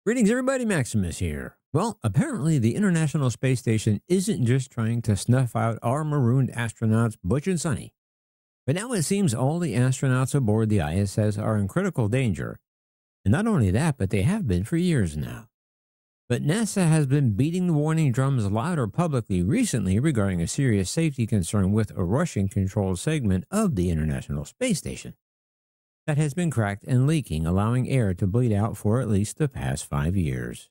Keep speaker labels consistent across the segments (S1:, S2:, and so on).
S1: Greetings, everybody. Maximus here. Well, apparently, the International Space Station isn't just trying to snuff out our marooned astronauts, Butch and Sonny. But now it seems all the astronauts aboard the ISS are in critical danger. And not only that, but they have been for years now. But NASA has been beating the warning drums louder publicly recently regarding a serious safety concern with a Russian controlled segment of the International Space Station that has been cracked and leaking, allowing air to bleed out for at least the past 5 years.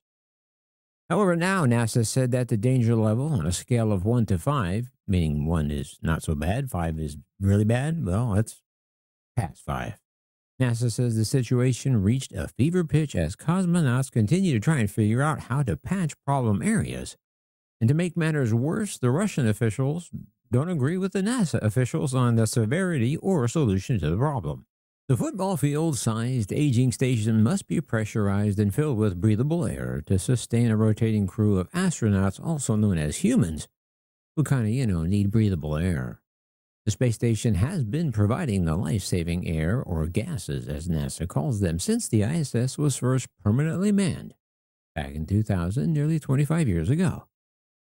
S1: However, now NASA said that the danger level on a scale of 1 to 5, meaning 1 is not so bad, 5 is really bad, well, it's past 5. NASA says the situation reached a fever pitch as cosmonauts continue to try and figure out how to patch problem areas. And to make matters worse, the Russian officials don't agree with the NASA officials on the severity or solution to the problem. The football field-sized aging station must be pressurized and filled with breathable air to sustain a rotating crew of astronauts, also known as humans, who need breathable air. The space station has been providing the life-saving air, or gases as NASA calls them, since the ISS was first permanently manned back in 2000, nearly 25 years ago.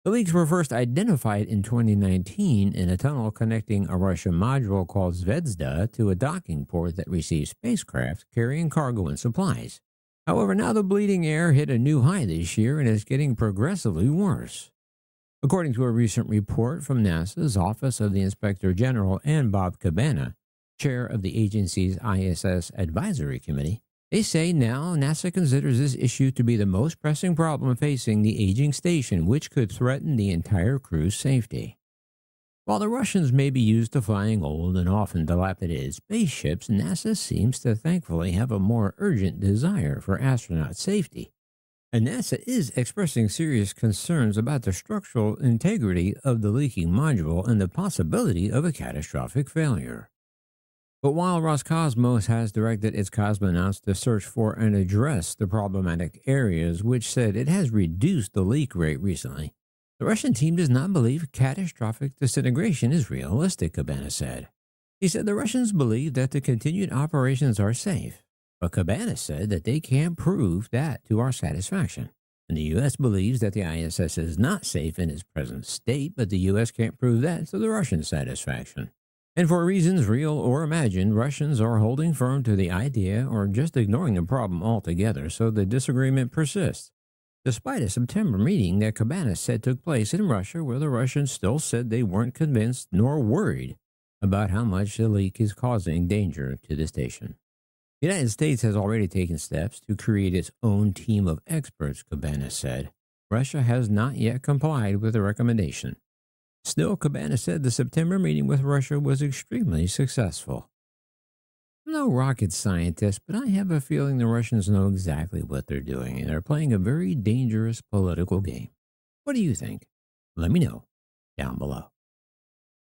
S1: The leaks were first identified in 2019 in a tunnel connecting a Russian module called Zvezda to a docking port that receives spacecraft carrying cargo and supplies. However, now the bleeding air hit a new high this year and is getting progressively worse. According to a recent report from NASA's Office of the Inspector General and Bob Cabana, chair of the agency's ISS Advisory Committee, they say now NASA considers this issue to be the most pressing problem facing the aging station, which could threaten the entire crew's safety. While the Russians may be used to flying old and often dilapidated spaceships, NASA seems to thankfully have a more urgent desire for astronaut safety. And NASA is expressing serious concerns about the structural integrity of the leaking module and the possibility of a catastrophic failure. But while Roscosmos has directed its cosmonauts to search for and address the problematic areas, which said it has reduced the leak rate recently, the Russian team does not believe catastrophic disintegration is realistic, Cabana said. He said the Russians believe that the continued operations are safe, but Cabana said that they can't prove that to our satisfaction. And the U.S. believes that the ISS is not safe in its present state, but the U.S. can't prove that to the Russian satisfaction. And for reasons real or imagined, Russians are holding firm to the idea or just ignoring the problem altogether, so the disagreement persists. Despite a September meeting that Cabana said took place in Russia, where the Russians still said they weren't convinced nor worried about how much the leak is causing danger to the station. The United States has already taken steps to create its own team of experts, Cabana said. Russia has not yet complied with the recommendation. Still, Cabana said the September meeting with Russia was extremely successful. I'm no rocket scientist, but I have a feeling the Russians know exactly what they're doing, and they're playing a very dangerous political game. What do you think? Let me know down below.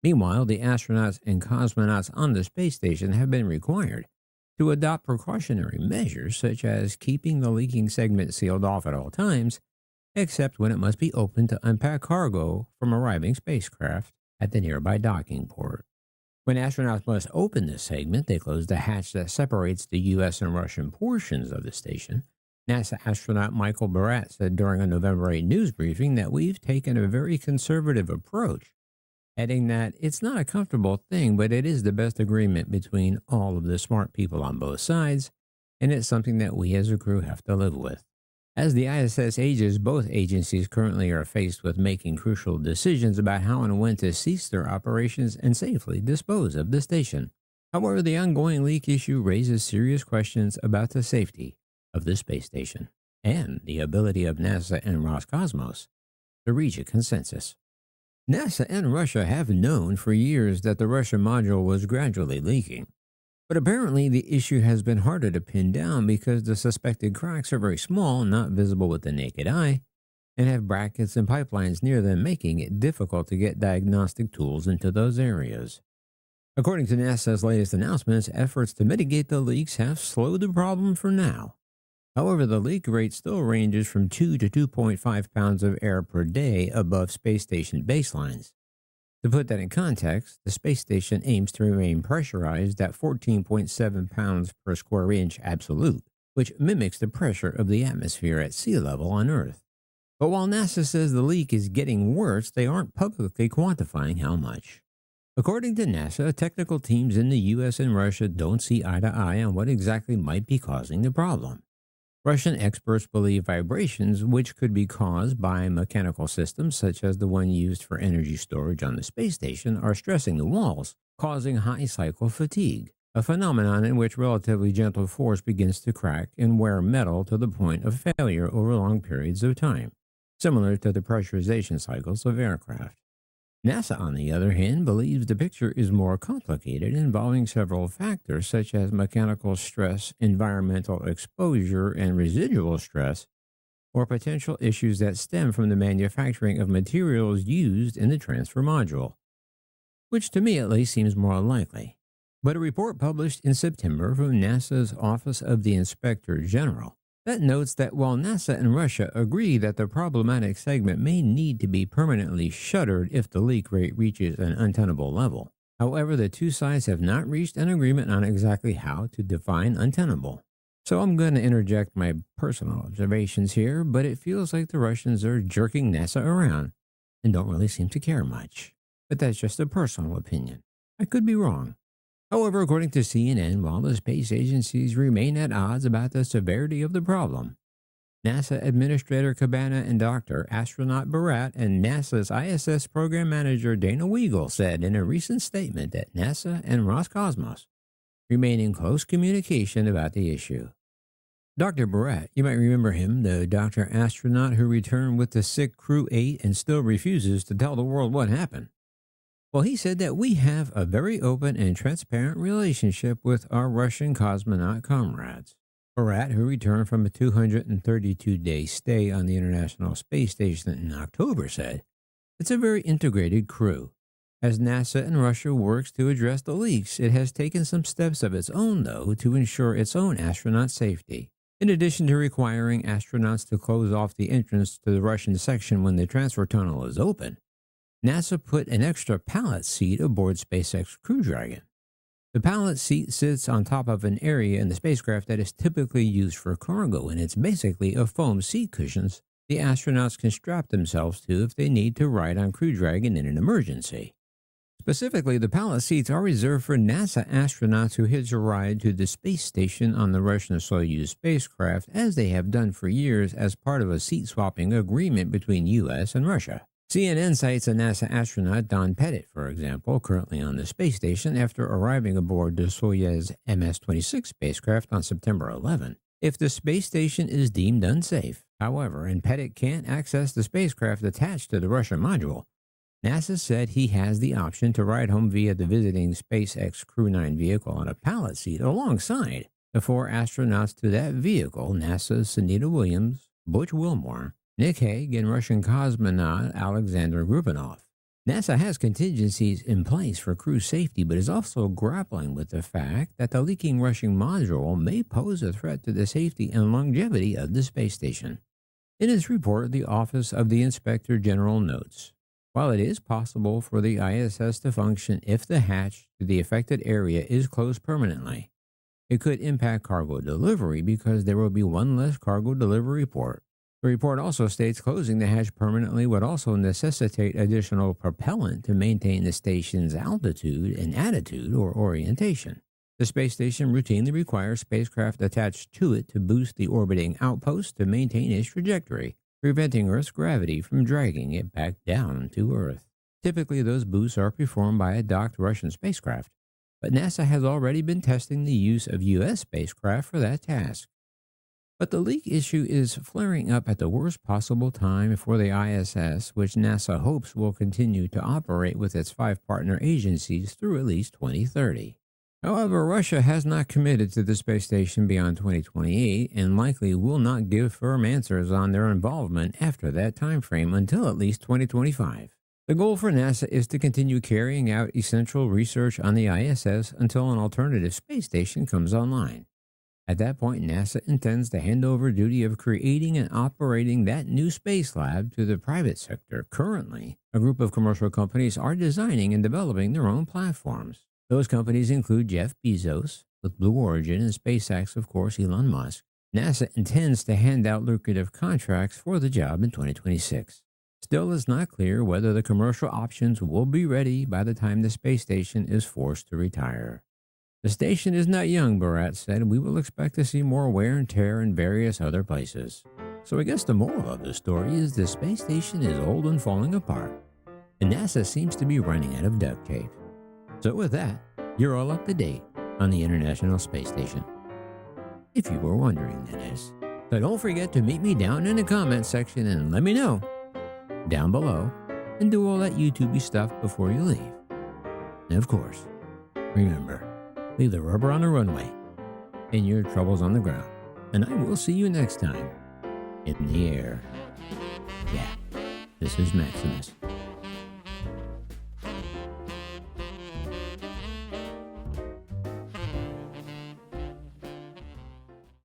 S1: Meanwhile, the astronauts and cosmonauts on the space station have been required to adopt precautionary measures such as keeping the leaking segment sealed off at all times, except when it must be opened to unpack cargo from arriving spacecraft at the nearby docking port. When astronauts must open this segment, they close the hatch that separates the U.S. and Russian portions of the station. NASA astronaut Michael Barat said during a November 8 news briefing that we've taken a very conservative approach, adding that it's not a comfortable thing, but it is the best agreement between all of the smart people on both sides, and it's something that we as a crew have to live with. As the ISS ages, both agencies currently are faced with making crucial decisions about how and when to cease their operations and safely dispose of the station. However, the ongoing leak issue raises serious questions about the safety of the space station and the ability of NASA and Roscosmos to reach a consensus. NASA and Russia have known for years that the Russian module was gradually leaking. But apparently the issue has been harder to pin down because the suspected cracks are very small, not visible with the naked eye, and have brackets and pipelines near them, making it difficult to get diagnostic tools into those areas. According to NASA's latest announcements, efforts to mitigate the leaks have slowed the problem for now. However, the leak rate still ranges from 2 to 2.5 pounds of air per day above space station baselines. To put that in context, the space station aims to remain pressurized at 14.7 pounds per square inch absolute. which mimics the pressure of the atmosphere at sea level on Earth. But while NASA says the leak is getting worse, they aren't publicly quantifying how much. According to NASA, technical teams in the US and Russia don't see eye to eye on what exactly might be causing the problem. Russian experts believe vibrations, which could be caused by mechanical systems such as the one used for energy storage on the space station, are stressing the walls, causing high cycle fatigue, a phenomenon in which relatively gentle force begins to crack and wear metal to the point of failure over long periods of time, similar to the pressurization cycles of aircraft. NASA, on the other hand, believes the picture is more complicated, involving several factors such as mechanical stress, environmental exposure, and residual stress, or potential issues that stem from the manufacturing of materials used in the transfer module, which to me at least seems more likely. But a report published in September from NASA's Office of the Inspector General that notes that while NASA and Russia agree that the problematic segment may need to be permanently shuttered if the leak rate reaches an untenable level. However, the two sides have not reached an agreement on exactly how to define untenable. So I'm going to interject my personal observations here, but it feels like the Russians are jerking NASA around and don't really seem to care much. But that's just a personal opinion. I could be wrong. However, according to CNN, while the space agencies remain at odds about the severity of the problem, NASA Administrator Cabana and Dr. Astronaut Barat and NASA's ISS Program Manager Dana Weigel said in a recent statement that NASA and Roscosmos remain in close communication about the issue. Dr. Barat, you might remember him, the Dr. Astronaut who returned with the sick Crew 8 and still refuses to tell the world what happened. Well, he said that we have a very open and transparent relationship with our Russian cosmonaut comrades. Barat, who returned from a 232-day stay on the International Space Station in October, said, "It's a very integrated crew. As NASA and Russia works to address the leaks, it has taken some steps of its own, though, to ensure its own astronaut safety. In addition to requiring astronauts to close off the entrance to the Russian section when the transfer tunnel is open, NASA put an extra pallet seat aboard SpaceX Crew Dragon. The pallet seat sits on top of an area in the spacecraft that is typically used for cargo, and it's basically a foam seat cushions the astronauts can strap themselves to if they need to ride on Crew Dragon in an emergency. Specifically, the pallet seats are reserved for NASA astronauts who hitch a ride to the space station on the Russian Soyuz spacecraft, as they have done for years as part of a seat-swapping agreement between U.S. and Russia. CNN cites a NASA astronaut, Don Pettit, for example, currently on the space station after arriving aboard the Soyuz MS-26 spacecraft on September 11, if the space station is deemed unsafe. However, and Pettit can't access the spacecraft attached to the Russian module, NASA said he has the option to ride home via the visiting SpaceX Crew 9 vehicle on a pallet seat alongside the four astronauts to that vehicle, NASA's Sunita Williams, Butch Wilmore, Nick Hague, and Russian cosmonaut Alexander Grubanov. NASA has contingencies in place for crew safety, but is also grappling with the fact that the leaking Russian module may pose a threat to the safety and longevity of the space station. In its report, the Office of the Inspector General notes, while it is possible for the ISS to function if the hatch to the affected area is closed permanently, it could impact cargo delivery because there will be one less cargo delivery port. The report also states closing the hatch permanently would also necessitate additional propellant to maintain the station's altitude and attitude or orientation. The space station routinely requires spacecraft attached to it to boost the orbiting outpost to maintain its trajectory, preventing Earth's gravity from dragging it back down to Earth. Typically, those boosts are performed by a docked Russian spacecraft, but NASA has already been testing the use of U.S. spacecraft for that task. But the leak issue is flaring up at the worst possible time for the ISS, which NASA hopes will continue to operate with its 5 partner agencies through at least 2030. However, Russia has not committed to the space station beyond 2028 and likely will not give firm answers on their involvement after that time frame until at least 2025. The goal for NASA is to continue carrying out essential research on the ISS until an alternative space station comes online. At that point, NASA intends to hand over duty of creating and operating that new space lab to the private sector. Currently, a group of commercial companies are designing and developing their own platforms. Those companies include Jeff Bezos, with Blue Origin, and SpaceX, of course, Elon Musk, NASA intends to hand out lucrative contracts for the job in 2026. Still, it's not clear whether the commercial options will be ready by the time the space station is forced to retire. The station is not young, Barat said. We will expect to see more wear and tear in various other places. So I guess the moral of the story is the space station is old and falling apart, and NASA seems to be running out of duct tape. So with that, you're all up to date on the International Space Station. If you were wondering, that is. So don't forget to meet me down in the comments section and let me know down below, and do all that YouTubey stuff before you leave. And of course, remember, leave the rubber on the runway and your troubles on the ground. And I will see you next time in the air. Yeah, this is Maximus.